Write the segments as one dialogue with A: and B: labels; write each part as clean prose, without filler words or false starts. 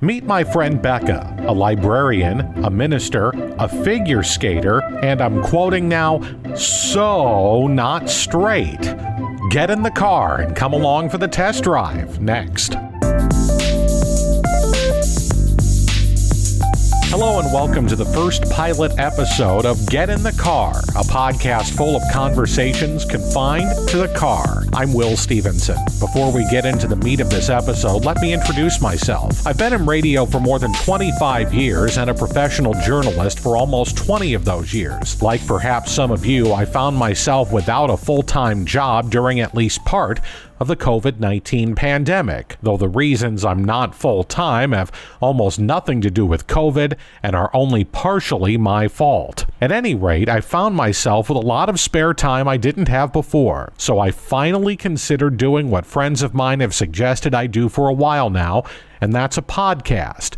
A: Meet my friend Becca, a librarian, a minister, a figure skater, and I'm quoting now, so not straight. Get in the car and come along for the test drive next. Hello and welcome to the first pilot episode of Get in the Car, a podcast full of conversations confined to the car. I'm Will Stevenson. Before we get into the meat of this episode, let me introduce myself. I've been in radio for more than 25 years and a professional journalist for almost 20 of those years. Like perhaps some of you, I found myself without a full-time job during at least part of the COVID-19 pandemic, though the reasons I'm not full-time have almost nothing to do with COVID and are only partially my fault. At any rate, I found myself with a lot of spare time I didn't have before, so I finally considered doing what friends of mine have suggested I do for a while now, and that's a podcast.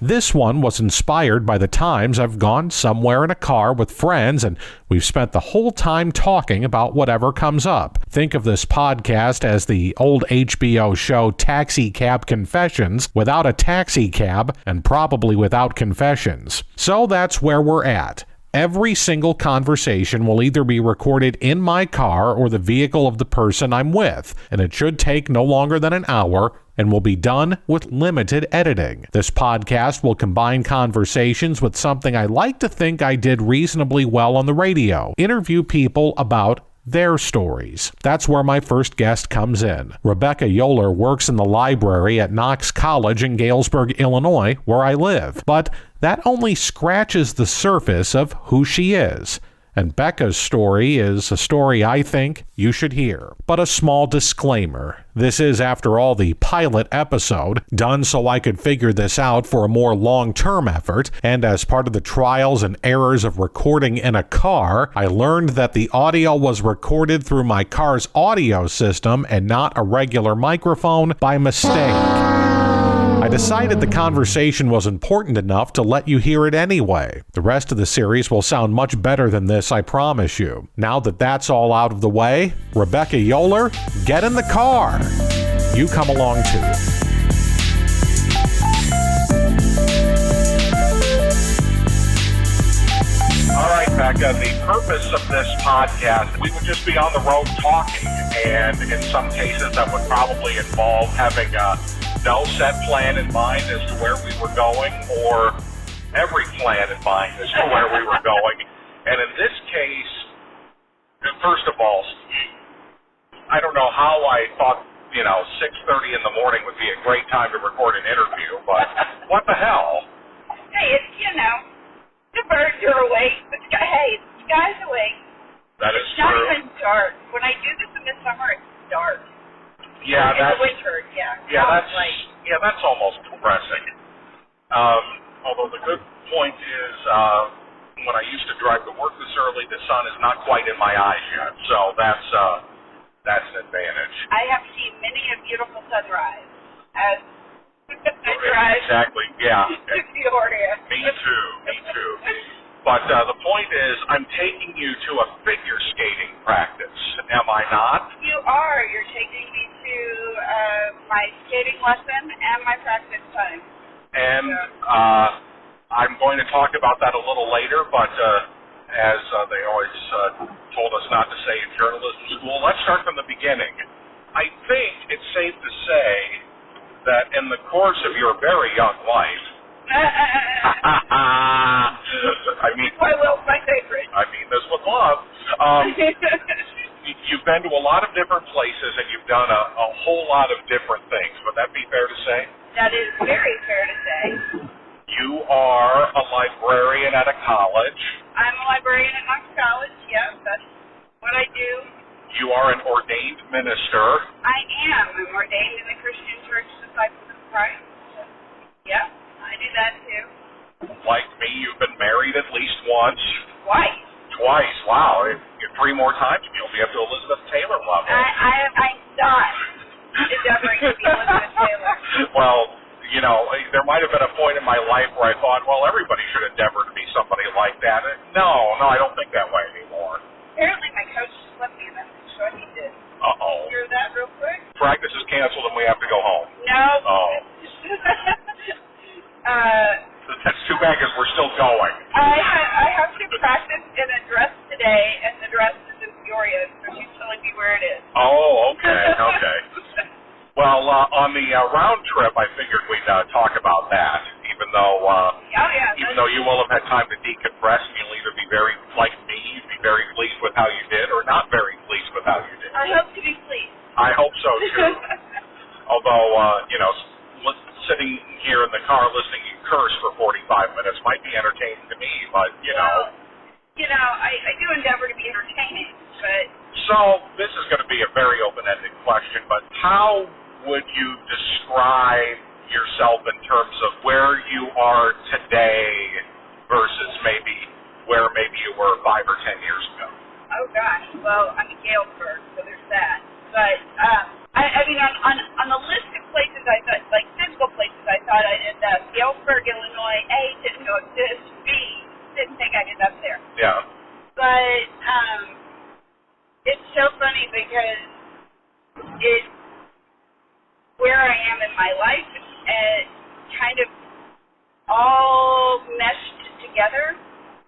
A: This one was inspired by the times I've gone somewhere in a car with friends and we've spent the whole time talking about whatever comes up. Think of this podcast as the old HBO show Taxi Cab Confessions without a taxi cab and probably without confessions. So that's where we're at. Every single conversation will either be recorded in my car or the vehicle of the person I'm with, and it should take no longer than an hour and will be done with limited editing. This podcast will combine conversations with something I like to think I did reasonably well on the radio: interview people about their stories. That's where my first guest comes in. Rebecca Yowler works in the library at Knox College in Galesburg, Illinois, where I live. But that only scratches the surface of who she is. And Becca's story is a story I think you should hear. But a small disclaimer. This is, after all, the pilot episode, done so I could figure this out for a more long-term effort, and as part of the trials and errors of recording in a car, I learned that the audio was recorded through my car's audio system and not a regular microphone by mistake. I decided the conversation was important enough to let you hear it anyway. The rest of the series will sound much better than this, I promise you. Now that that's all out of the way, Rebecca Yowler, get in the car. You come along too.
B: All right, Becca, the purpose of this podcast, we would just be on the road talking, and in some cases that would probably involve having no set plan in mind as to where we were going, or every plan in mind as to where we were going. And in this case, first of all, I don't know how I thought, 6:30 in the morning would be a great time to record an interview, but what the hell?
C: Hey, it's, the birds are awake, but hey, the sky's awake.
B: That is
C: it's not
B: true.
C: even dark. When I do this in the summer, it's dark.
B: Yeah,
C: in
B: that's
C: the winter,
B: that's almost depressing. Although the good point is, when I used to drive to work this early, the sun is not quite in my eyes yet, so that's an advantage.
C: I have seen many a beautiful sunrise as I drive.
B: Exactly, yeah.
C: to Peoria.
B: Me too. But the point is, I'm taking you to a figure skating practice, am I not?
C: You are. You're taking me to my skating lesson and my practice time.
B: And I'm going to talk about that a little later, but as they always told us not to say in journalism school, let's start from the beginning. I think it's safe to say that in the course of your very young life,
C: my favorite.
B: I mean this with love. You've been to a lot of different places and you've done a whole lot of different things. Would that be fair to say?
C: That is very fair to say.
B: You are a librarian at a college.
C: I'm a librarian at Knox College. Yeah, that's what I do.
B: You are an ordained minister.
C: I am. I'm ordained in the Christian Church Disciples of Christ. Yeah, I do that too.
B: Like me, you've been married at least once.
C: Twice.
B: Wow. If 3 more times, you'll be up to Elizabeth Taylor level.
C: I'm not endeavoring to be Elizabeth Taylor.
B: Well, there might have been a point in my life where I thought, well, everybody should endeavor to be somebody like that. No, I don't think that way anymore.
C: Apparently my coach just left me a message, so I need to
B: Uh-oh.
C: hear that real quick.
B: Practice is canceled and we have to go home.
C: No.
B: Oh. back as we're still going.
C: I have to practice in a dress today, and the dress is in Peoria, so she's telling me where it is.
B: Oh, okay. Well, on the round trip, I figured we'd talk about that, even though you will have had time to decompress, and you'll either be very, like me, you'd be very pleased with how you did, or not very pleased with how you did.
C: I hope to be pleased.
B: I hope so, too. Although, sitting here in the car listening to you curse for 45 minutes might be entertaining to me, but,
C: Well, I do endeavor to be entertaining, but...
B: So, this is going to be a very open-ended question, but how would you describe yourself in terms of where you are today versus where you were 5 or 10 years ago?
C: Oh, gosh. Well, I'm in Galesburg, so there's that. But, I mean, on the list of places I thought, like physical places I thought I'd end up, Galesburg, Illinois, A, didn't know exist, B, didn't think I'd end up there.
B: Yeah.
C: But, it's so funny because it's where I am in my life, and kind of all meshed together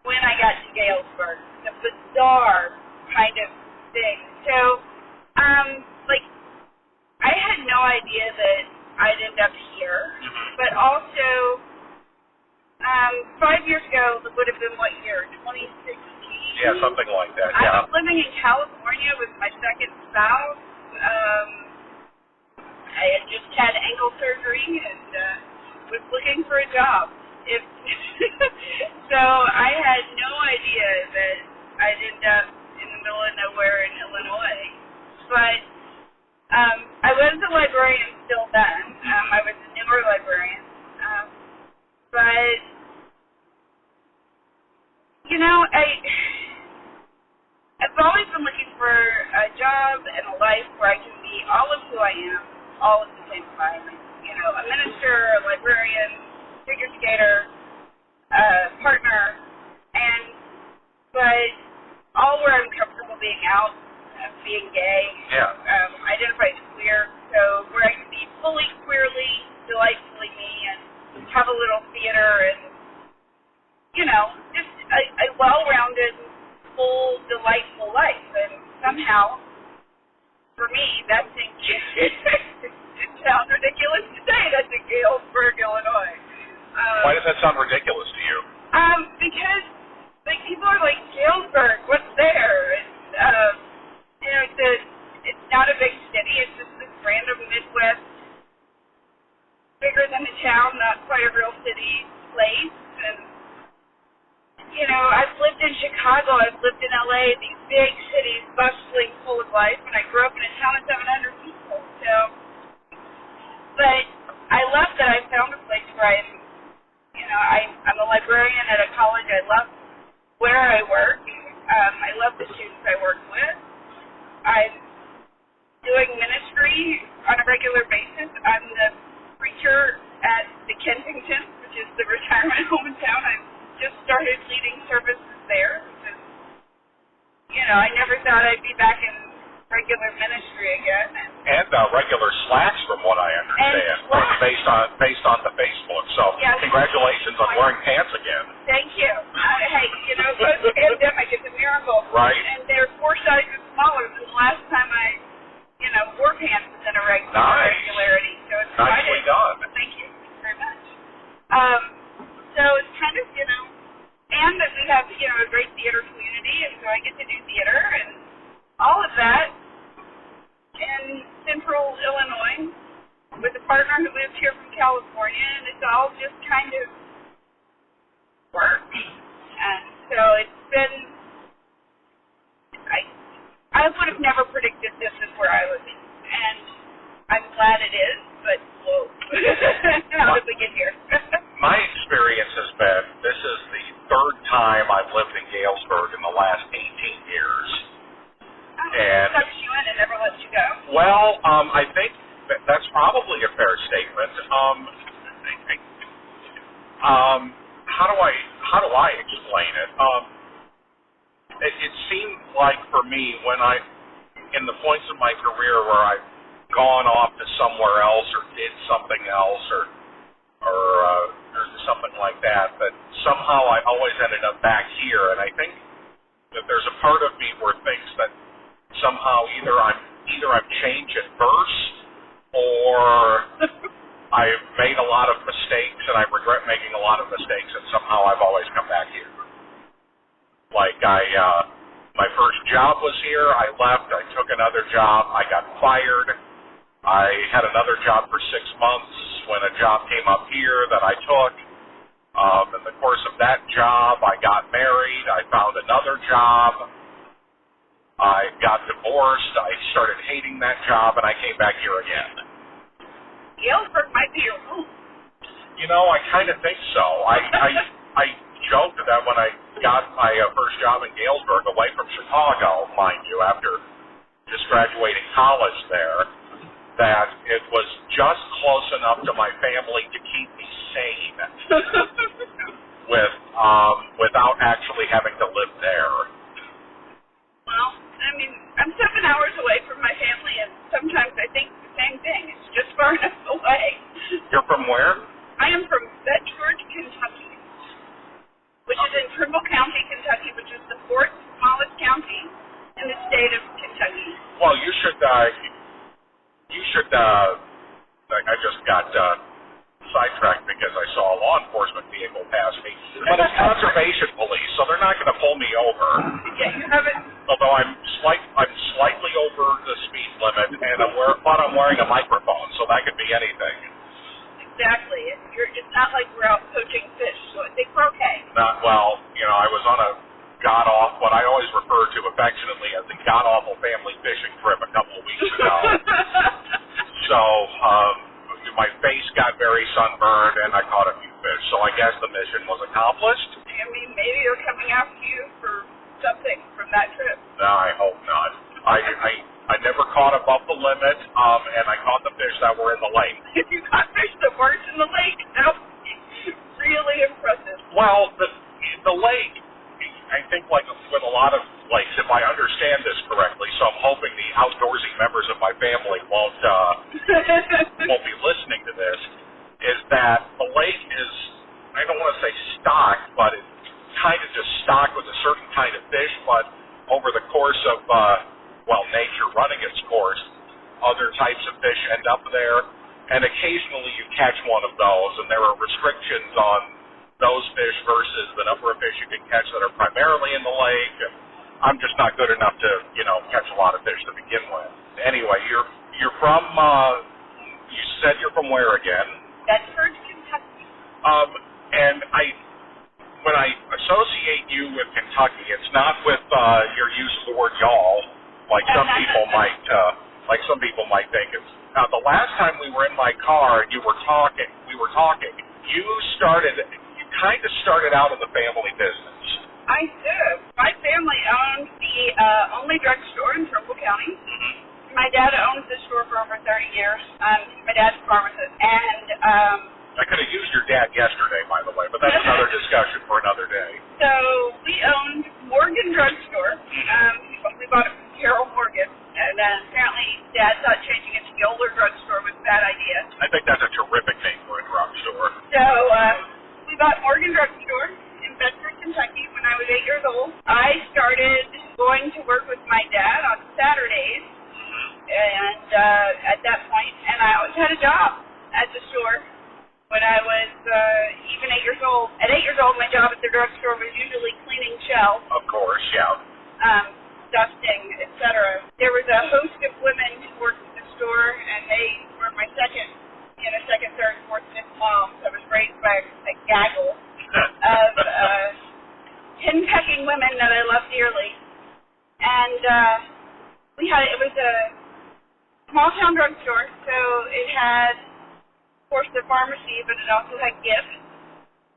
C: when I got to Galesburg. It's a bizarre kind of thing. So, I had no idea that I'd end up here, but also, 5 years ago, it would have been what year? 2016?
B: Yeah, something like that,
C: I was living in California with my second spouse. I had just had ankle surgery and was looking for a job. So I had no idea that I'd end up in the middle of nowhere in Illinois. But I was a librarian still then. I was a newer librarian. But, I've always been looking for a job and a life where I can be all of who I am, all at the same time. A minister, a librarian, figure skater, partner, but all where I'm comfortable being out, being gay, identify as queer, so where I can be fully queerly, delightfully me, and have a little theater, and, just a well-rounded, full, delightful life. And somehow, for me, that's it sounds ridiculous to say that's in Galesburg, Illinois.
B: Why does that sound ridiculous to you?
C: Because, people are like, Galesburg, what's there? It's not a big city. It's just this random Midwest, bigger than a town, not quite a real city place. And, I've lived in Chicago. I've lived in L.A., these big cities, bustling, full of life, and I grew up in a town of 700 people. So, but I love that I found a place where I'm a librarian at a college. I love where I work. I love the students I work with. I'm doing ministry on a regular basis. I'm the preacher at the Kensington, which is the retirement home in town. I've just started leading services there because, I never thought I'd be back in regular ministry again.
B: And regular slacks, from what I understand, based on the Facebook. So, congratulations on wearing pants again.
C: Thank you. Hey, post-pandemic is a miracle.
B: Right.
C: And they're 4 sizes smaller than the last time I, wore pants within a regularity. So it's
B: nicely done.
C: Thank you very much. So it's kind of, and that we have, a great theater community, and so I get to do theater and all of that in central Illinois with a partner who lives here from California, and it's all just kind of work. And so it's been, I would have never predicted this is where I would be, and I'm glad it is, but whoa, how did we get here?
B: My experience has been, this is the 3rd time I've lived in Galesburg in the last 18 years. And
C: sucks you in and never lets you go.
B: Well, I think that's probably a fair statement. How do I explain it? It seemed like for me in the points of my career where I've gone off to somewhere else or did something else or something something like that, but somehow I always ended up back here, and I think that there's a part of me where thinks that somehow either I'm changed at birth, or I've made a lot of mistakes, and I regret making a lot of mistakes, and somehow I've always come back here. Like my first job was here, I left, I took another job, I got fired, I had another job for 6 months when a job came up here that I took. In the course of that job, I got married, I found another job, I got divorced, I started hating that job, and I came back here again.
C: Galesburg might be your home.
B: You know, I kind of think so. I joked that when I got my first job in Galesburg, away from Chicago, mind you, after just graduating college there, that it was just close enough to my family to keep me sane without actually having to live there.
C: Well, I mean, I'm 7 hours away from my family, and sometimes I think the same thing. It's just far enough away.
B: You're from where?
C: I am from Bedford, Kentucky, which is in Trimble County, Kentucky, which is the 4th smallest county in the state of Kentucky.
B: Well, you should, I just got sidetracked because I saw a law enforcement vehicle pass me. But it's conservation police, so they're not going to pull me over.
C: Yeah, you haven't.
B: Although I'm slightly over the speed limit, and I'm wearing a microphone, so that could be anything.
C: Exactly. It's not like we're out poaching fish, so I think we're okay.
B: Not well. You know, I was on a what I always refer to affectionately as the god-awful family fishing trip a couple of weeks ago. So my face got very sunburned, and I caught a few fish. So I guess the mission was accomplished.
C: I mean, maybe they're coming after you for something from that trip.
B: No, I hope not. I never caught above the limit, and I caught the fish that were in the lake.
C: If you caught fish that weren't in the lake, that would be really impressive.
B: Well, the lake, I think, like with a lot of lakes, if I understand this correctly, so I'm hoping the outdoorsy members of my family won't be listening to this, is that the lake is, I don't want to say stocked, but it's kind of just stocked with a certain kind of fish, but over the course of, nature running its course, other types of fish end up there, and occasionally you catch one of those, and there are restrictions on those fish versus the number of fish you can catch that are primarily in the lake, and I'm just not good enough to, catch a lot of fish to begin with. Anyway, you're from, you said you're from where again?
C: Bedford, Kentucky.
B: And when I associate you with Kentucky, it's not with your use of the word y'all, like some people might think. It's the last time we were in my car and we were talking. You kind of started out in the family business.
C: I did. My family owned the only drugstore in Trimble County. Mm-hmm. My dad owned the store for over 30 years. My dad's a pharmacist, and
B: I could have used your dad yesterday, by the way, but that's another discussion for another day.
C: So we owned Morgan Drugstore. We bought it from Carol Morgan, and apparently Dad thought changing it to Yowler Drugstore was a bad idea.
B: I think that's a terrific name for a drugstore.
C: So we bought Morgan Drugstore in Bedford, Kentucky when I was 8 years old. I started going to work with my dad on Saturdays, and at that point, and I always had a job at the store. When I was even 8 years old. At 8 years old, my job at the drugstore was usually cleaning shelves.
B: Of course, yeah.
C: Dusting, etc. There was a host of women who worked at the store, and they were my second, third, fourth, fifth moms. I was raised by a gaggle of hen-pecking women that I loved dearly. And it was a small-town drugstore, so it had, of course, the pharmacy, but it also had gifts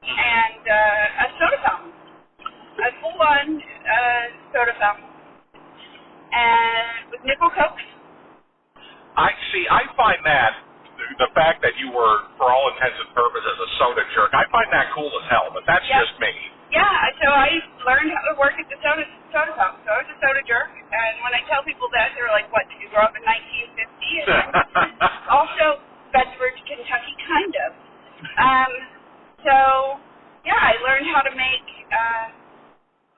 C: and a soda fountain, a full-on soda fountain, and with nickel cokes.
B: I find that the fact that you were, for all intents and purposes, a soda jerk, I find that cool as hell, but that's just me.
C: Yeah, so I learned how to work at the soda fountain, so I was a soda jerk, and when I tell people that, they're like, what, did you grow up in 1950? And also, Bedford, Kentucky, kind of. So yeah, I learned how to make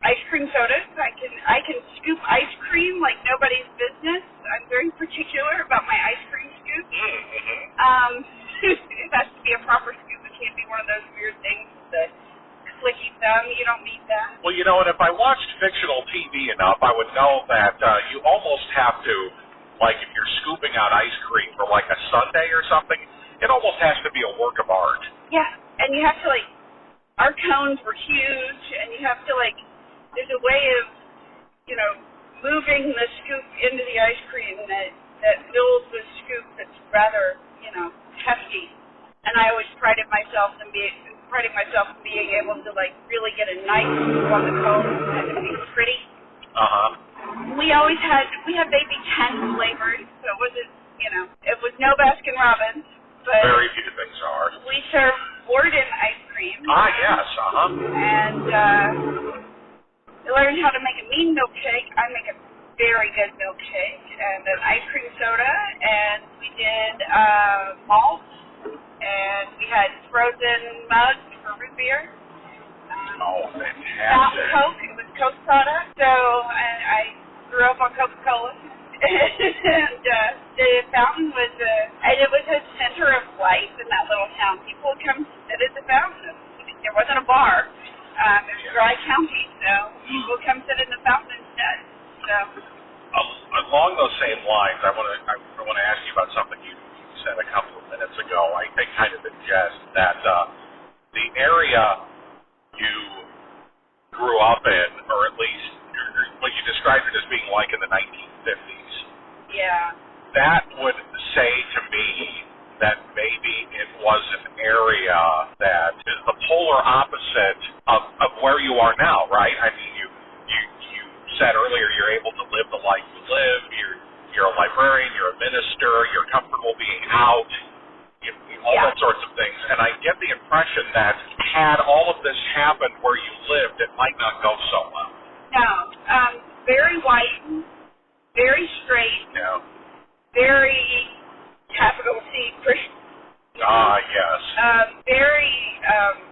C: ice cream sodas. I can scoop ice cream like nobody's business. I'm very particular about my ice cream scoop. It has to be a proper scoop. It can't be one of those weird things with the clicky thumb. You don't need that.
B: Well, you know, and if I watched fictional TV enough, I would know that you almost have to, like if you're scooping out ice cream for like a sundae or something, it almost has to be a work of art.
C: Yeah, and you have to like, our cones were huge, and you have to like, there's a way of, you know, moving the scoop into the ice cream that fills the scoop that's rather, you know, hefty. And I always prided myself in being able to like really get a nice scoop on the cone and to be pretty. We had baby 10 flavors, so it wasn't, you know, it was no Baskin Robbins, but
B: very few things are.
C: We served Borden ice cream.
B: Yes,
C: And I learned how to make a mean milkshake. I make a very good milkshake, and an ice cream soda, and we did malt, and we had frozen mugs for root beer.
B: Fantastic.
C: Mountain Coke, it was Coke product, so I grew up on Coca-Cola. And the fountain was it was a center of life in that little town. People would come sit at the fountain. There wasn't a bar. It was dry county, so people would come sit in the fountain instead. So
B: along those same lines, I want to ask you about something you said a couple of minutes ago. I think kind of in jest that the area you grew up in, or at least what you described it as being like in the 1950s.
C: Yeah.
B: That would say to me that maybe it was an area that is the polar opposite of where you are now, right? I mean, you said earlier you're able to live the life you live. You're a librarian. You're a minister. You're comfortable being out. All that sorts of things. And I get the impression that had all of this happened where you lived, it might not go so well.
C: No. Very white, very straight, very capital C Christian.
B: Yes.
C: Very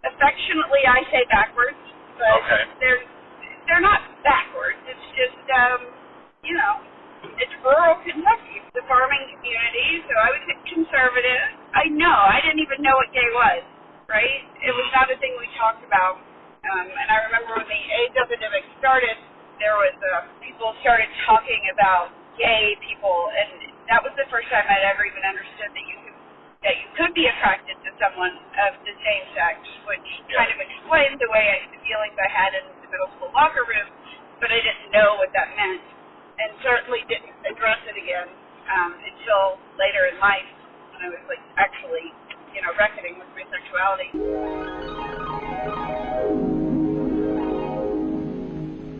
C: affectionately, I say backwards, but they're not backwards. It's just, you know, it's rural Kentucky. It's a farming community, so I was conservative. I didn't even know what gay was, right? It was not a thing we talked about. And I remember when the AIDS epidemic started, there was people started talking about gay people, and that was the first time I'd ever even understood that you could be attracted to someone of the same sex, which kind of explained the feelings I had in the middle school locker room, but I didn't know what that meant, and certainly didn't address it again until later in life when I was like actually, you know, reckoning with my sexuality.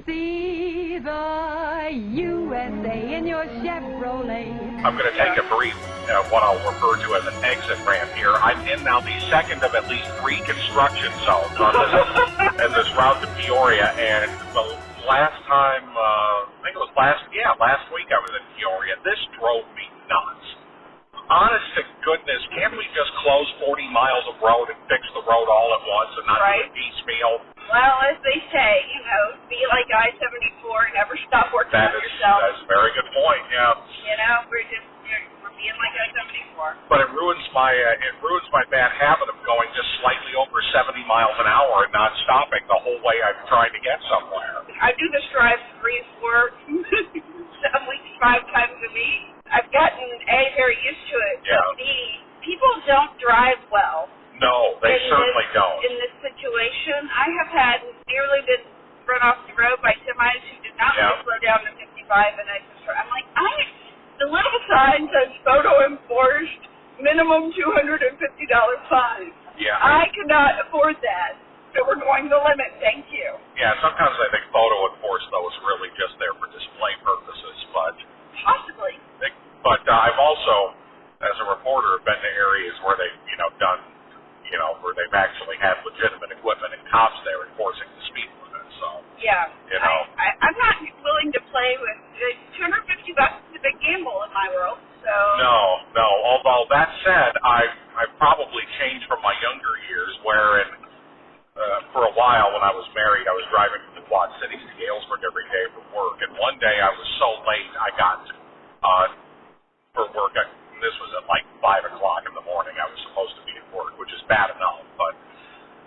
D: See the USA in your Chevrolet.
B: I'm going to take a brief, what I'll refer to as an exit ramp here. I'm in now the second of at least 3 construction zones on this route to Peoria, and the last time, I think it was last week I was in Peoria. This drove me nuts. Honest to goodness, can't we just close 40 miles of road and fix the road all at once and not do it piecemeal?
C: Well, as they say, you know, be like I-74, never stop working on yourself.
B: That's a very good point, yeah.
C: You know, we're being like I-74.
B: But it ruins my bad habit of going just slightly over 70 miles an hour and not stopping the whole way I'm trying to get somewhere.
C: I do this drive 3, 4, 7 weeks, 5 times a week. I've gotten, very used to it.
B: Yeah.
C: But people don't drive well.
B: No, they certainly don't.
C: In this situation, I have had nearly been run off the road by semis who did not want to slow down to 55, and I'm like, the little sign says photo enforced, minimum $250 fine.
B: Yeah.
C: I cannot afford that, so we're going the limit. Thank you.
B: Yeah, sometimes I think photo enforced, though, is really just there for display purposes, but
C: possibly.
B: But I've also, as a reporter, been to areas where they've, where they've actually had legitimate equipment and cops there enforcing the speed limit. So
C: I'm not willing to play with $250 is a big gamble in my world. So
B: no. Although that said, I've probably changed from my younger years, wherein I was married, I was driving from the Quad Cities to Galesburg every day for work. And one day I was so late, I got for work. This was at like 5 o'clock in the morning. I was supposed to be at work, which is bad enough. But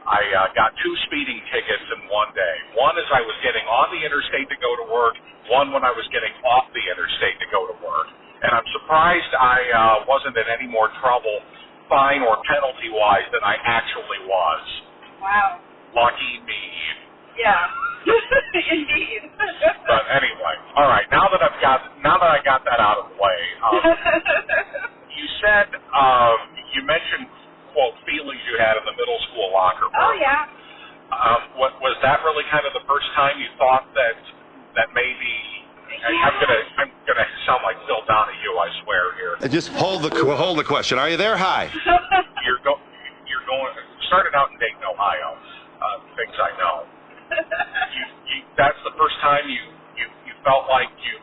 B: I got 2 speeding tickets in one day. One as I was getting on the interstate to go to work, one when I was getting off the interstate to go to work. And I'm surprised I wasn't in any more trouble, fine or penalty-wise, than I actually was.
C: Wow.
B: Lucky me.
C: Yeah. Indeed.
B: But anyway, all right. Now that I got that out of the way, you said you mentioned, quote, feelings you had in the middle school locker room.
C: Oh yeah.
B: Was that really kind of the first time you thought that maybe?
C: Yeah.
B: I'm gonna sound like Phil Donahue, I swear here.
E: Just hold the question. Are you there? Hi.
B: You're going. Started out in Dayton, Ohio. Things I know. That's the first time you felt like you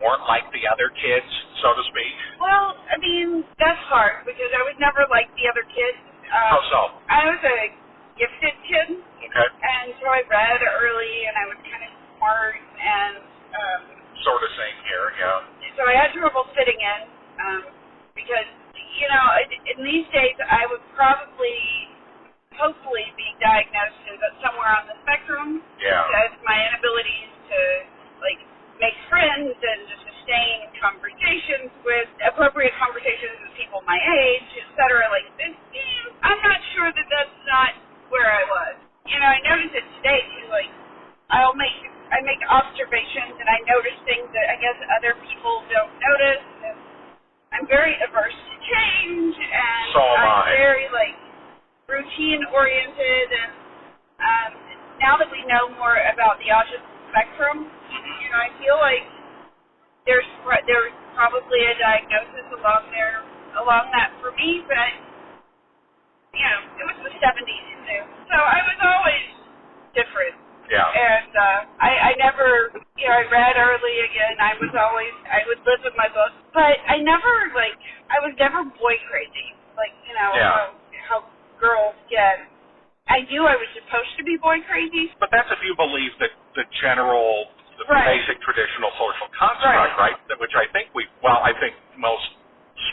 B: weren't like the other kids, so to speak.
C: Well, I mean, that's hard because I was never like the other kids.
B: How so?
C: I was a gifted kid.
B: Okay.
C: And so I read early, and I was kind of smart, and
B: sort of same here, yeah.
C: So I had trouble fitting in because, you know, in these days I would probably, hopefully, be diagnosed as somewhere on the spectrum.
B: Yeah.
C: As my inabilities to, like, make friends and to sustain conversations with people my age, etc. Like this. I'm not sure that that's not where I was. You know, I notice it today too. Like, I make observations and I notice things that I guess other people don't notice. And I'm very averse to change, and
B: so am
C: I'm
B: I.
C: very like routine oriented. And now that we know more about the autism spectrum, you know, I feel like there's probably a diagnosis along that for me, but you know, it was the 70s too, so I was always different.
B: Yeah.
C: And I never, you know, I read early again. I would live with my books, but I was never boy crazy, like, you know, how girls get. I knew I was supposed to be boy crazy.
B: But that's if you believe that the basic traditional social construct, right? Which I think I think most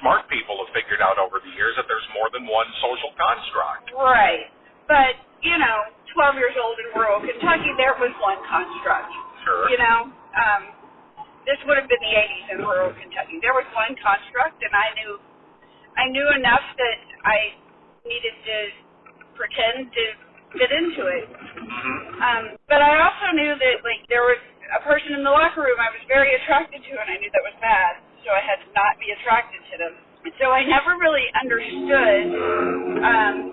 B: smart people have figured out over the years that there's more than one social construct.
C: Right. But, you know, 12 years old in rural Kentucky, there was one construct.
B: Sure.
C: You know, this would have been the 80s in rural Kentucky. There was one construct, and I knew enough that I needed to pretend to fit into it. Mm-hmm. But I also knew that, like, there was a person in the locker room I was very attracted to, and I knew that was bad, so I had to not be attracted to them. And so I never really understood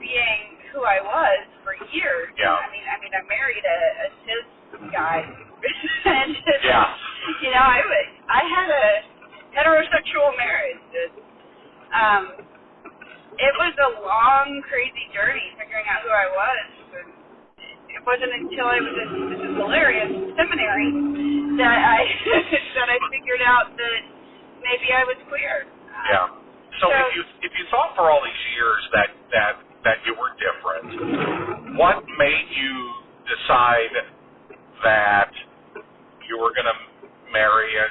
C: being who I was for years.
B: Yeah.
C: I mean, I married a cis guy, and
B: yeah.
C: You know, I had a heterosexual marriage. It was a long, crazy journey figuring out who I was. And it wasn't until I was in this is hilarious seminary that I figured out that maybe I was queer.
B: Yeah. So if you thought for all these years that you were different, what made you decide that you were going to marry a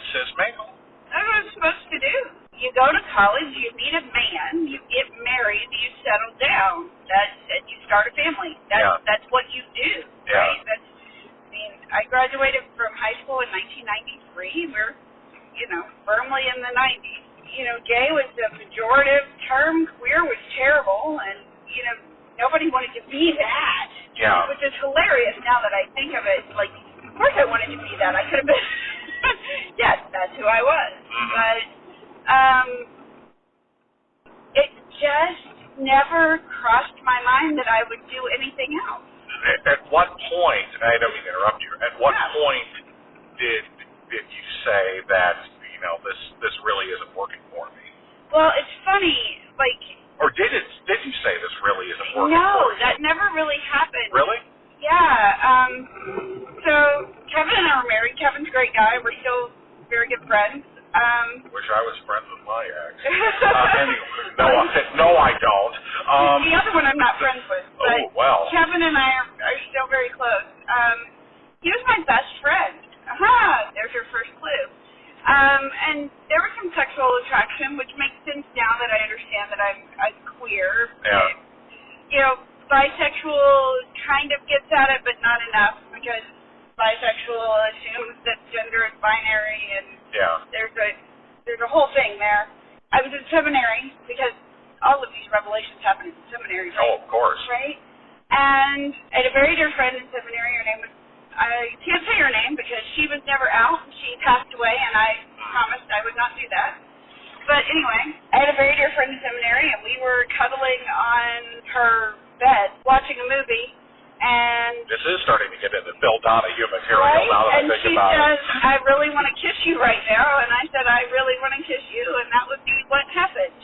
B: cis male?
C: That's what I was supposed to do. You go to college, you meet a man, you get married, you settle down. And you start a family. That's what you do.
B: Yeah.
C: Right? I graduated from high school in 1993. We're, you know, firmly in the 90s. You know, gay was the pejorative term. Queer was terrible, and you know, nobody wanted to be that.
B: Yeah. Which
C: is hilarious now that I think of it. Like, of course I wanted to be that. I could have been. Yes, that's who I was. But it just never crossed my mind that I would do anything else.
B: At what point, and I don't mean to interrupt you, at what point did you say that, you know, this really isn't working for me?
C: Well, it's funny, like...
B: Or did you say this really isn't working for you?
C: No, that never really happened.
B: Really?
C: Yeah, so Kevin and I were married. Kevin's a great guy. We're still very good friends.
B: Wish I was friends with my ex. Anyway, no, I don't.
C: The other one I'm not friends with. But
B: well.
C: Kevin and I are still very close. He was my best friend. There's your first clue. And there was some sexual attraction, which makes sense now that I understand that I'm queer.
B: Yeah.
C: You know, bisexual kind of gets at it, but not enough, because bisexual assumes that gender is binary, and there's a whole thing there. I was in seminary, because all of these revelations happen in seminary, right?
B: Oh, of course.
C: Right? And I had a very dear friend in seminary. Her name was, I can't say her name because she was never out. She passed away, and I promised I would not do that. But anyway, I had a very dear friend in seminary, and we were cuddling on her bed watching a movie. And
B: this is starting to get into Bill Donahue material
C: right?
B: now that
C: and
B: I think about it.
C: And she says, I really want to kiss you right now. And I said, I really want to kiss you. And that would be what happened.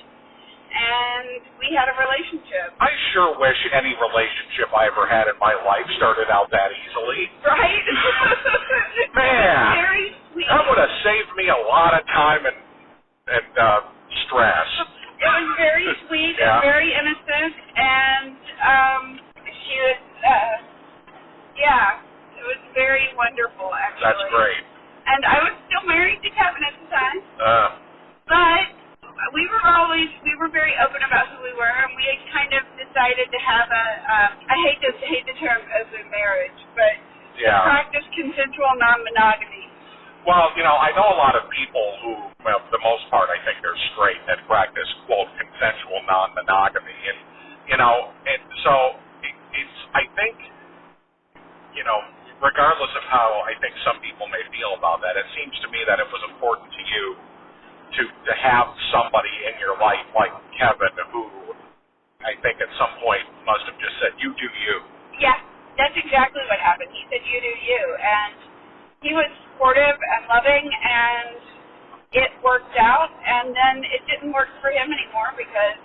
C: And we had a relationship.
B: I sure wish any relationship I ever had in my life started out that easily.
C: Right?
B: Man,
C: very sweet.
B: that would have saved me a lot of time and stress.
C: It was very sweet and very innocent, and she was, it was very wonderful, actually.
B: That's great.
C: And I was still married to Kevin at the time, but we were very open about who we were, and we had kind of decided to have I hate the term open marriage, but to practice consensual non-monogamy.
B: Well, you know, I know a lot of people who, well, for the most part, I think they're straight that practice, quote, consensual non-monogamy. And, you know, and so it's, I think, you know, regardless of how I think some people may feel about that, it seems to me that it was important to you to have somebody in your life like Kevin who I think at some point must have just said, you do you.
C: Yeah, that's exactly what happened. He said, you do you. And he was supportive and loving, and it worked out. And then it didn't work for him anymore because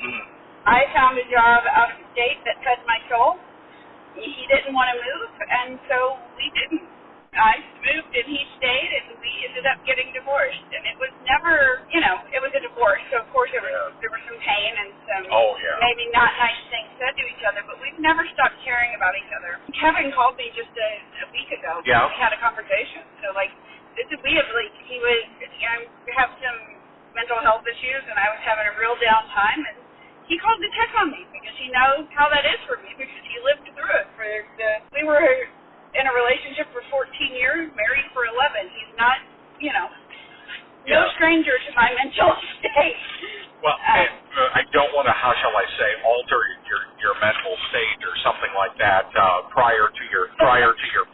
C: I found a job out of state that fed my soul. He didn't want to move, and so we didn't. I moved, and he stayed, and we ended up getting divorced. And it was never, you know, it was a divorce, so of course there was some pain and some maybe not nice things said to each other, but we've never stopped caring about each other. Kevin called me just a week ago.
B: Yeah.
C: We had a conversation. So, like, we have, like, he was, you know, have some mental health issues, and I was having a real down time, and he called to check on me because he knows how that is for me because he lived through it. We were in a relationship for 14 years, married for 11. He's not, you know, no stranger to my mental state.
B: Well, I don't want to, how shall I say, alter your mental state or something like that prior to your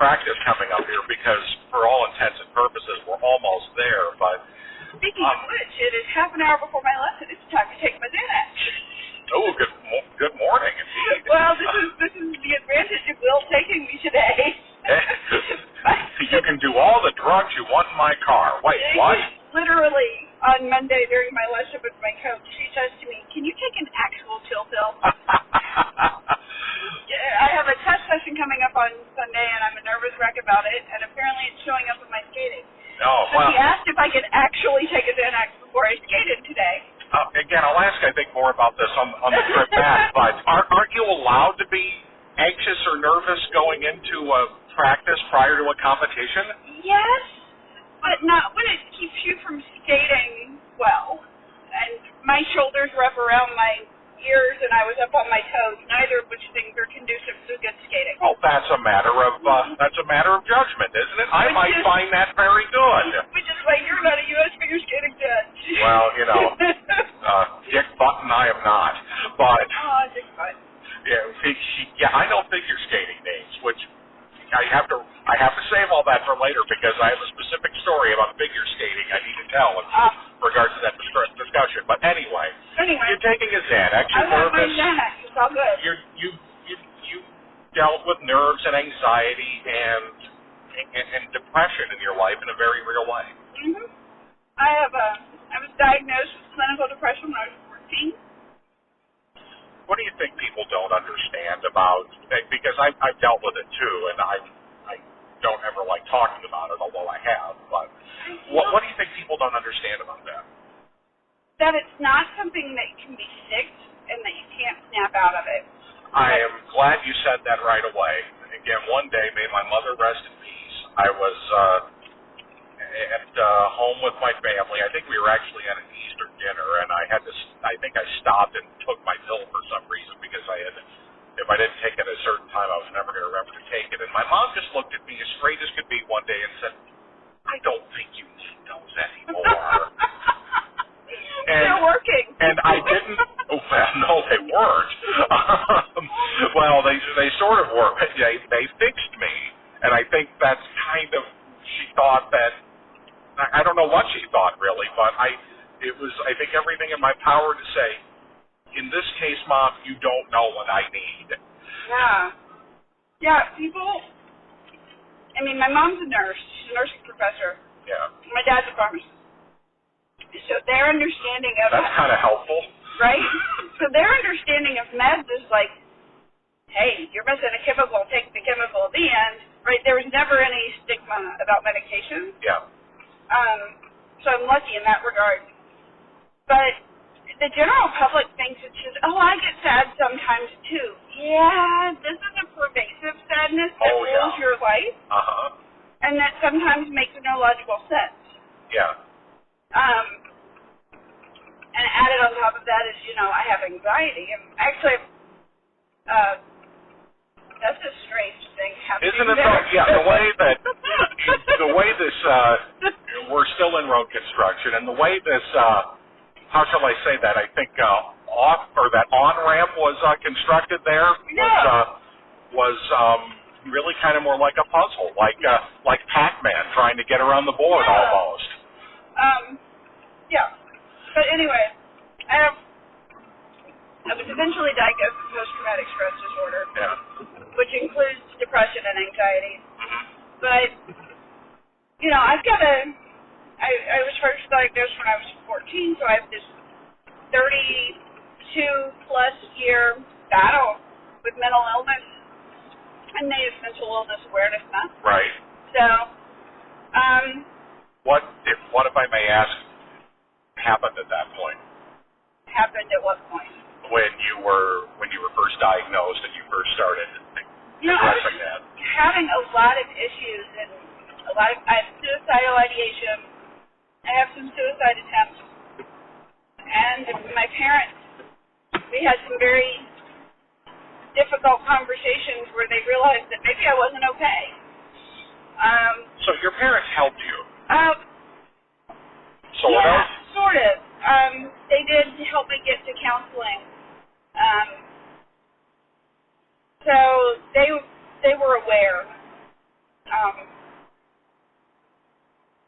B: practice coming up here, because for all intents and purposes we're almost there. But
C: speaking of which, it is half an hour before my lesson. It's time to take my Xanax.
B: Oh, good morning, indeed.
C: Well, this is the advantage of Will taking me today.
B: You can do all the drugs you want in my car. Wait, what?
C: Literally, on Monday during my lesson with my coach, she says to me, can you take an actual chill pill? I have a test session coming up on Sunday, and I'm a nervous wreck about it, and apparently it's showing up in my skating.
B: Oh,
C: so she asked if I could actually take a Xanax before I skated today.
B: Again, I'll ask, I think, more about this on the trip back, but aren't you allowed to be anxious or nervous going into practice prior to a competition?
C: Yes, but not when it keeps you from skating well. And my shoulders were up around my ears, and I was up on my toes, neither of which things are conducive to good skating.
B: Oh, that's a matter of judgment, isn't it? I might find that very good.
C: Which is why you're not a U.S. figure skating judge.
B: Well, you know, Dick Button, I am not. But
C: Dick Button.
B: Yeah, I know figure skating names, which I have to save all that for later because I have a specific story about figure skating I need to tell in regards to that discussion. But anyway, you're taking a Xanax. You're nervous.
C: I have my Xanax. It's all good.
B: You dealt with nerves and anxiety and depression in your life in a very real way.
C: Mm-hmm. I was diagnosed with clinical depression when I was 14.
B: What do you think people don't understand about, because I've dealt with it too, and I don't ever like talking about it, although I have, but what do you think people don't understand about that?
C: That it's not something that can be fixed and that you can't snap out of it.
B: I am glad you said that right away, again, one day, may my mother rest in peace, I was at home with my family. I think we were actually at an Easter dinner, and I think I stopped and took my pill for some reason because if I didn't take it at a certain time, I was never going to remember to take it. And my mom just looked at me as straight as could be one day and said, I don't think you need those anymore.
C: They're working.
B: And I didn't, no, they weren't. Well, they sort of were. They fixed me, and I think that's kind of, she thought that, I don't know what she thought really, but I think everything in my power to say, in this case, Mom, you don't know what I need.
C: Yeah, people, I mean, my mom's a nurse. She's a nursing professor.
B: Yeah.
C: My dad's a pharmacist. So their understanding of...
B: That's kind of helpful.
C: Right? So their understanding of meds is like, hey, you're missing a chemical, take the chemical at the end. Right? There was never any stigma about medication.
B: Yeah.
C: So I'm lucky in that regard. But the general public thinks it's just, oh, I get sad sometimes too. Yeah, this is a pervasive sadness that rules your life.
B: Uh-huh.
C: And that sometimes makes no logical sense.
B: Yeah.
C: And added on top of that is, I have anxiety. And actually, that's a strange thing happening.
B: Isn't it? Yeah, the way this, we're still in road construction, and the way this, how shall I say that? I think that on-ramp was constructed there was really kind of more like a puzzle, like Pac-Man trying to get around the board almost.
C: Yeah. But anyway, I was eventually diagnosed with post-traumatic stress disorder, which includes depression and anxiety. But, I've got I was first diagnosed when I was 14, so I have this 32-plus year battle with mental illness and Native Mental Illness Awareness Month.
B: Right.
C: So,
B: what if I may ask, happened at that point?
C: Happened at what point?
B: When you were first diagnosed and you first started addressing that.
C: Having a lot of issues and I have suicidal ideation. I have some suicide attempts. And my parents, we had some very difficult conversations where they realized that maybe I wasn't okay.
B: So your parents helped you?
C: Sort of. They did help me get to counseling. So they were aware.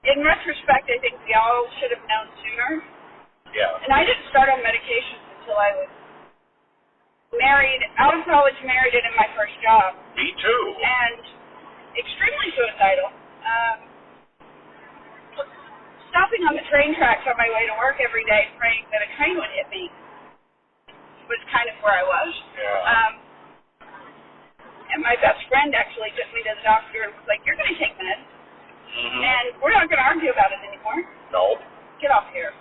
C: In retrospect, I think we all should have known sooner.
B: Yeah.
C: And I didn't start on medications until I was married, out of college, married, and in my first job.
B: Me too.
C: And extremely suicidal. Stopping on the train tracks on my way to work every day, praying that a train would hit me, was kind of where I was.
B: Yeah.
C: And my best friend actually took me to the doctor and was like, "You're going to take meds, and we're not going to argue about it anymore.
B: No.
C: Get off here.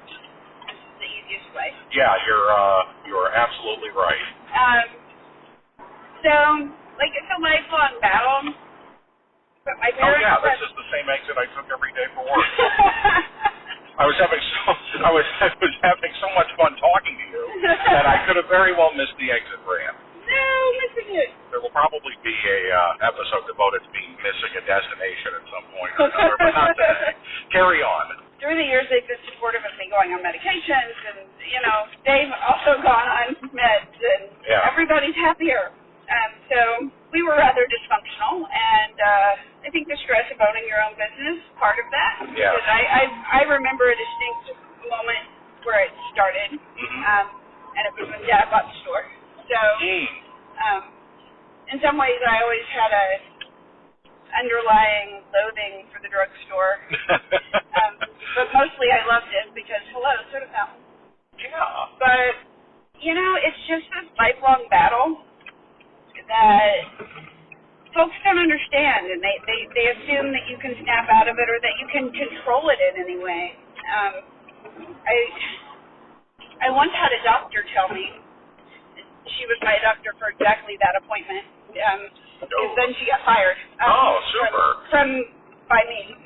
C: This is the easiest way."
B: Yeah, you're absolutely right.
C: So, it's a lifelong battle. But my parents
B: this is the same exit I took every day for work. I was having so much fun talking to you that I could have very well missed the exit ramp.
C: No, missing it.
B: There will probably be a episode devoted to me missing a destination at some point or another, but not today. Carry on.
C: Through the years, they've been supportive of me going on medications, and they've also gone on meds, and everybody's happier. So we were rather dysfunctional, and I think the stress of owning your own business is part of that.
B: Yeah.
C: Because I remember a distinct moment where it started, and it was when Dad bought the store. So, in some ways, I always had a underlying loathing for the drugstore. But mostly I loved it because, soda fountain.
B: Yeah.
C: But, it's just this lifelong battle that folks don't understand, and they assume that you can snap out of it or that you can control it in any way. I once had a doctor tell me, she was my doctor for exactly that appointment, Because then she got fired.
B: Super.
C: By me.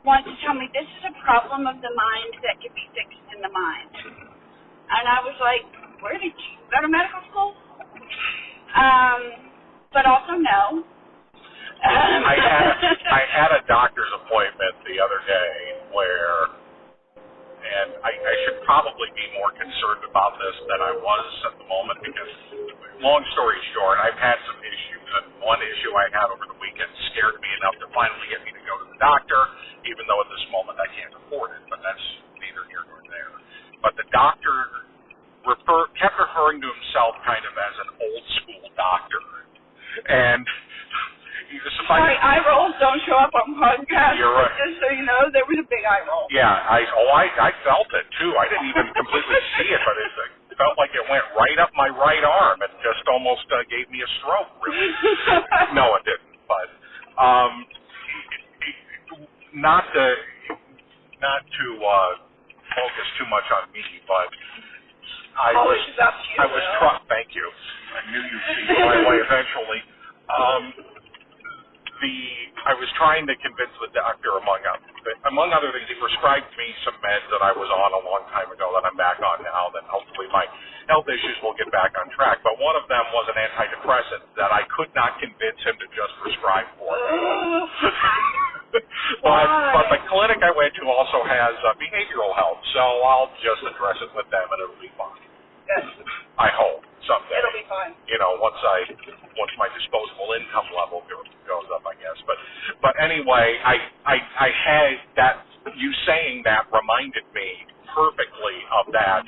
C: Wanted to tell me this is a problem of the mind that can be fixed in the mind. And I was like, where did you go to medical school? But also no.
B: I had a doctor's appointment the other day where, and I should probably be more concerned about this than I was at the moment because, long story short, I've had some issues, and one issue I had over the weekend scared me enough to finally get me to go to the doctor, even though at this moment I can't afford it, but that's neither here nor there. But the doctor kept referring to himself kind of as an old school doctor, and
C: sorry, eye rolls don't show up on podcasts.
B: You're right.
C: Just so you know, there was a big eye roll.
B: Yeah, I felt it too. I didn't even completely see it, but it felt like it went right up my right arm and just almost gave me a stroke. Really? No, it didn't. But not to focus too much on me, but I was trying. Thank you. I knew you'd see my way eventually. I was trying to convince the doctor, among other things, he prescribed me some meds that I was on a long time ago that I'm back on now, that hopefully my health issues will get back on track. But one of them was an antidepressant that I could not convince him to just prescribe for me. But the clinic I went to also has behavioral health, so I'll just address it with them and it'll be fine.
C: Yes.
B: I hope someday.
C: It'll be fine.
B: Once my disposable income level goes up, I guess. But anyway, I had that. You saying that reminded me perfectly of that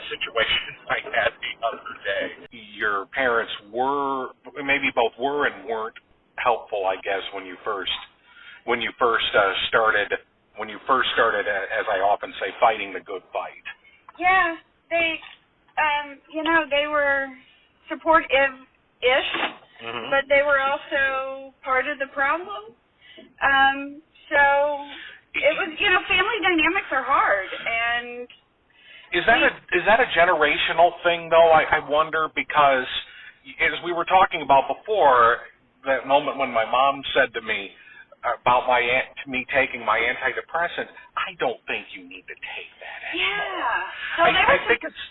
B: situation I had the other day. Your parents maybe both were and weren't helpful, I guess, when you first started, as I often say, fighting the good fight.
C: Yeah, they were supportive-ish, but they were also part of the problem. So it was, family dynamics are hard, and
B: is that a generational thing, though? I wonder, because as we were talking about before, that moment when my mom said to me about me taking my antidepressant, I don't think you need to take that anymore.
C: Yeah.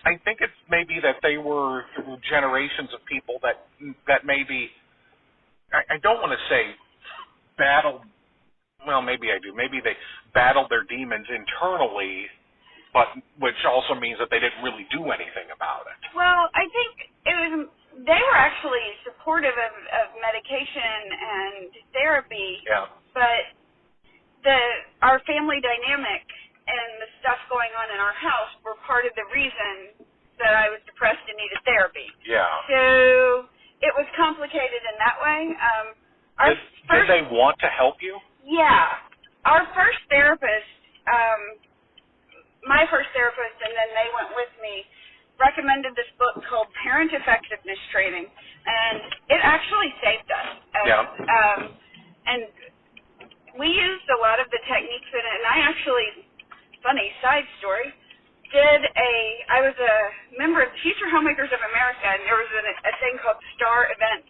B: I think it's maybe that they were generations of people that maybe, I don't want to say battled, well, maybe I do. Maybe they battled their demons internally, but which also means that they didn't really do anything about it.
C: Well, I think they were actually supportive of medication and therapy.
B: Yeah.
C: But our family dynamic and the stuff going on in our house were part of the reason that I was depressed and needed therapy.
B: Yeah.
C: So it was complicated in that way.
B: Did they want to help you?
C: Yeah. Our first therapist, my first therapist, and then they went with me, recommended this book called Parent Effectiveness Training, and it actually saved us. And we used a lot of the techniques in it, and I actually, funny side story, I was a member of the Future Homemakers of America, and there was a thing called Star Events,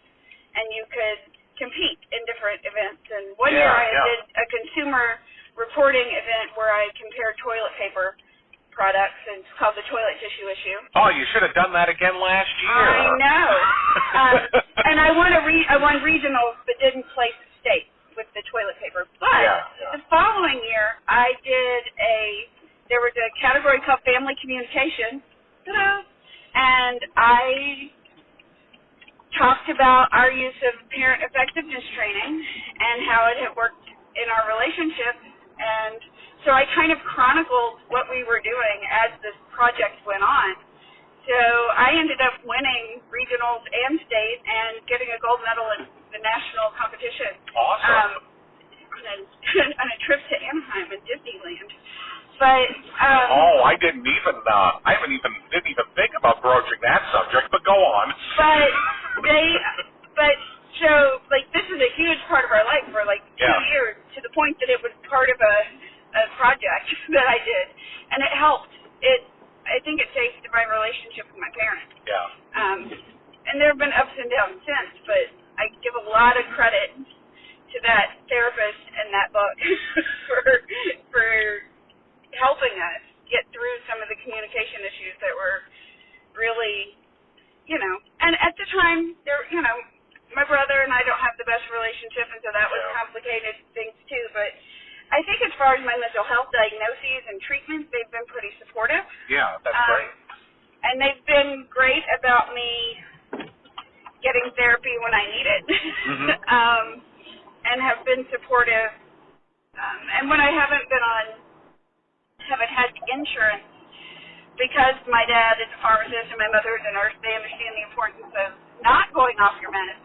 C: and you could compete in different events. And one year I did a consumer reporting event where I compared toilet paper products, and it's called the Toilet Tissue Issue.
B: Oh, you should have done that again last year.
C: I know. And I won regionals, but didn't place state with the toilet paper. But the following year, there was a category called Family Communication, and I talked about our use of parent effectiveness training and how it had worked in our relationship. And so I kind of chronicled what we were doing as this project went on. So I ended up winning regionals and state and getting a gold medal in the national competition.
B: Awesome.
C: On a trip to Anaheim and Disneyland. But
B: I didn't even think about broaching that subject, but go on. This is a huge part of our life for 2 years, to the point that it was part of a project that I did, and it helped. I think it saved my relationship with my parents. Yeah.
C: And there have been ups and downs since, but I give a lot of credit to that therapist and that book for helping us get through some of the communication issues that were really, and at the time, my brother and I don't have the best relationship, and so that was complicated things too, but I think as far as my mental health diagnoses and treatments, they've been pretty supportive.
B: Yeah, that's great.
C: And they've been great about me getting therapy when I need it, and have been supportive. And when I haven't had insurance, because my dad is a pharmacist and my mother is a nurse, they understand the importance of not going off your meds.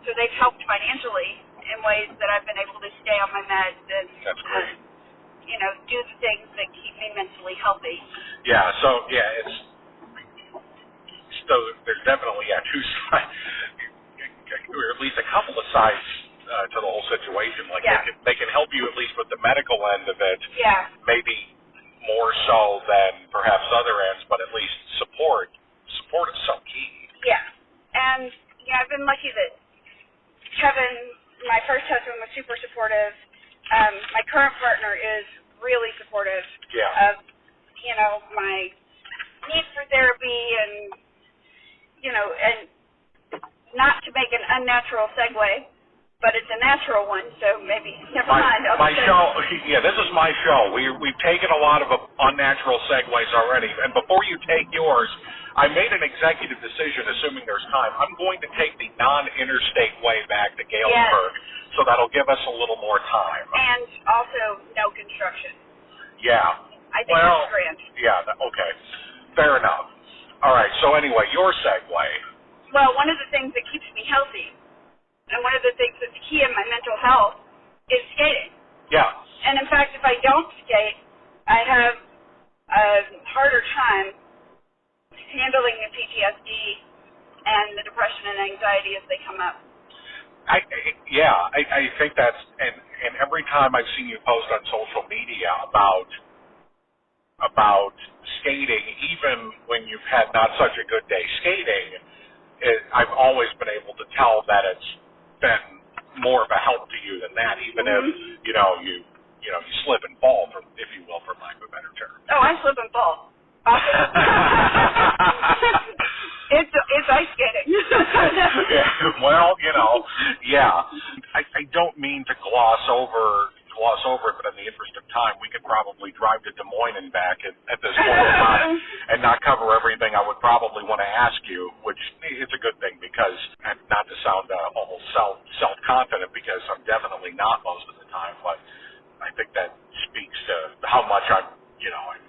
C: So they've helped financially in ways that I've been able to stay on my meds and,
B: that's great.
C: Do the things that keep me mentally healthy.
B: Yeah, so, there's definitely, two sides, or at least a couple of sides to the whole situation. Like, they can help you at least with the medical end of it.
C: Yeah.
B: Maybe more so than perhaps other ends, but at least support is so key.
C: Yeah. And, I've been lucky that Kevin, my first husband, was super supportive. My current partner is really supportive of, my need for therapy and, and not to make an unnatural segue, but it's a natural one, so maybe never mind.
B: My show, this is my show. We've taken a lot of unnatural segues already, and before you take yours, I made an executive decision, assuming there's time. I'm going to take the non-interstate way back to Galesburg, so that'll give us a little more time.
C: And also no construction.
B: Yeah.
C: I think that's grand.
B: Yeah, okay. Fair enough. All right, so anyway, your segue.
C: Well, one of the things that keeps me healthy, and one of the things that's key in my mental health, is skating.
B: Yeah.
C: And in fact, if I don't skate, I have a harder time handling the PTSD and the depression and anxiety as they come up.
B: I think that's, and every time I've seen you post on social media about skating, even when you've had not such a good day skating, I've always been able to tell that it's been more of a help to you than that, even if you slip and fall, if you will, for lack of a better term.
C: Oh, I slip and fall. It's ice skating.
B: I don't mean to gloss over it, but in the interest of time, we could probably drive to Des Moines and back at this point in time and not cover everything I would probably want to ask you, which is a good thing because, not to sound almost self-confident, because I'm definitely not most of the time, but I think that speaks to how much I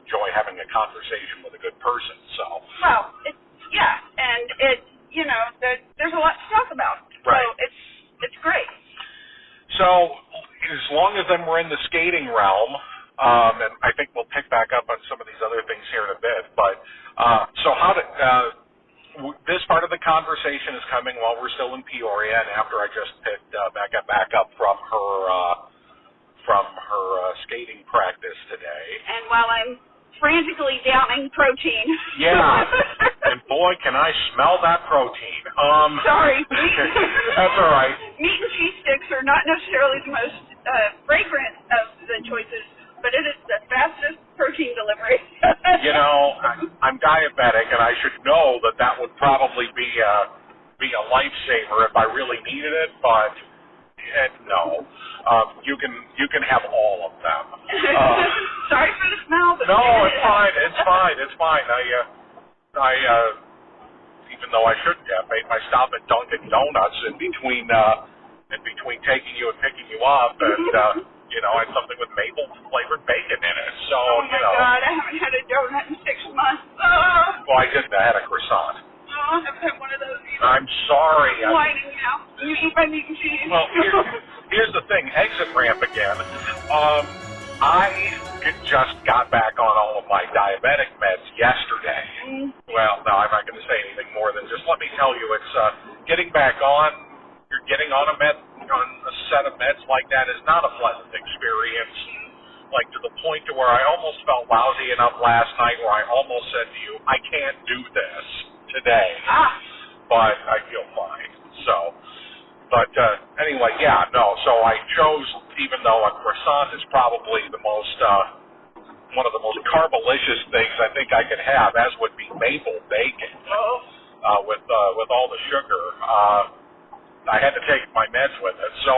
B: enjoy having a conversation with a good person. So.
C: Well, there's a lot to talk about.
B: Right.
C: So it's great.
B: So as long as then we're in the skating realm, and I think we'll pick back up on some of these other things here in a bit. But so this part of the conversation is coming while we're still in Peoria, and after I just picked Becca back up from her skating practice today.
C: And while I'm frantically downing protein.
B: Yeah. And boy, can I smell that protein.
C: Sorry.
B: That's all right.
C: Meat and cheese sticks are not necessarily the most fragrant of the choices, but it is the fastest protein delivery.
B: I'm diabetic, and I should know that would probably be a lifesaver if I really needed it, but no. You can have all of them.
C: Sorry for the smell. But
B: no, it's fine. It's fine. I even though I shouldn't have, made my stop at Dunkin' Donuts in between taking you and picking you up, and I had something with maple flavored bacon in it. So
C: oh my God, I haven't had a donut in 6 months. Oh.
B: Well, I didn't. I had a croissant.
C: Oh, I haven't had one of those either.
B: I'm sorry.
C: I'm whining now. You eat my meat and cheese.
B: Well, here's the thing. Exit ramp again. I just got back on all of my diabetic meds yesterday. Well, no, I'm not going to say anything more than just let me tell you, it's getting back on. You're getting on a set of meds like that is not a pleasant experience. Like to the point to where I almost felt lousy enough last night where I almost said to you, I can't do this today. but I feel fine. So, but anyway, yeah, no. So I chose, even though a croissant is probably the most, one of the most carbolicious things I think I could have, as would be maple bacon, with all the sugar. I had to take my meds with it, so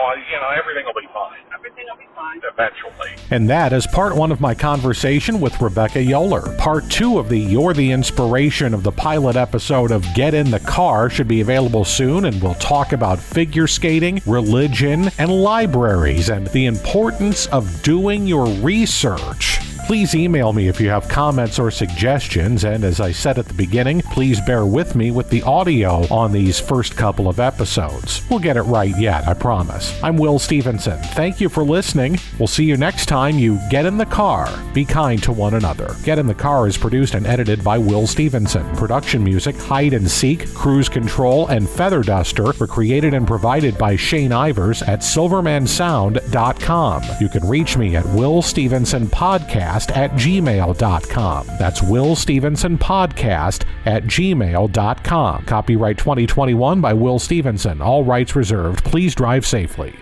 B: everything will be fine.
C: Everything will be fine.
B: Eventually.
A: And that is part 1 of my conversation with Rebecca Yowler. Part 2 of the You're the Inspiration of the pilot episode of Get in the Car should be available soon, and we'll talk about figure skating, religion, and libraries, and the importance of doing your research. Please email me if you have comments or suggestions, and as I said at the beginning, please bear with me with the audio on these first couple of episodes. We'll get it right yet, I promise. I'm Will Stevenson. Thank you for listening. We'll see you next time you get in the car. Be kind to one another. Get in the Car is produced and edited by Will Stevenson. Production music, Hide and Seek, Cruise Control, and Feather Duster were created and provided by Shane Ivers at silvermansound.com. You can reach me at willstevensonpodcast@gmail.com. That's willstevensonpodcast@gmail.com. Copyright 2021 by Will Stevenson. All rights reserved. Please drive safely.